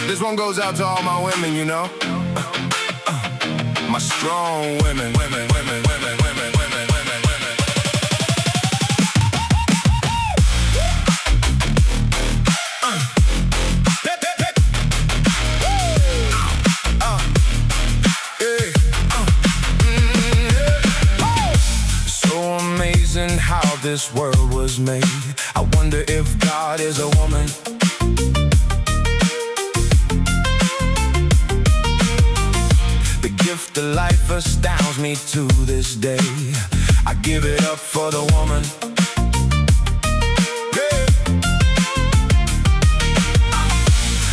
This one goes out to all my women, you know. My strong women, women, women, women, women, women, women, women. So amazing how this world was made. I wonder if God is a woman. If the life astounds me to this day, I give it up for the woman. Yeah.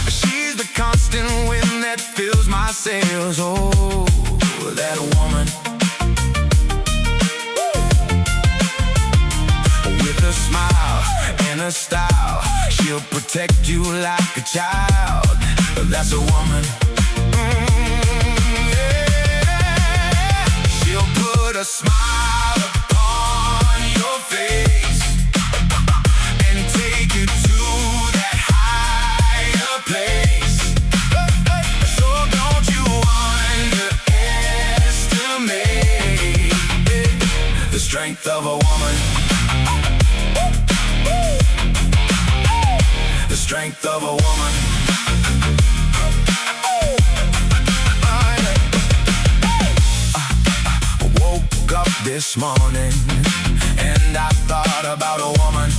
She's the constant wind that fills my sails. Oh, that woman. With a smile and a style, she'll protect you like a child. That's a woman. Put a smile upon your face and take you to that higher place. So don't you underestimate the strength of a woman. The strength of a woman. This morning, and I thought about a woman.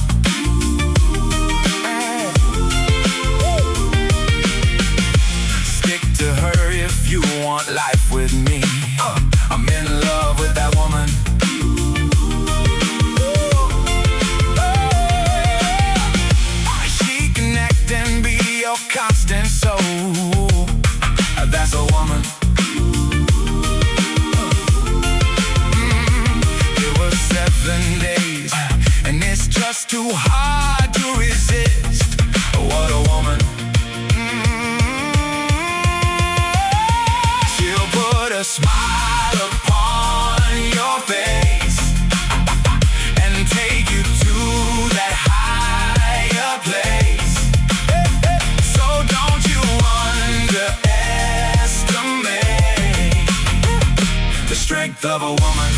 Stick to her if you want life with me. I'm in love with that woman. She can act and be your constant soul. That's a woman. 7 days, and it's just too hard to resist. What a woman. She'll put a smile upon your face and take you to that higher place. So don't you underestimate the strength of a woman.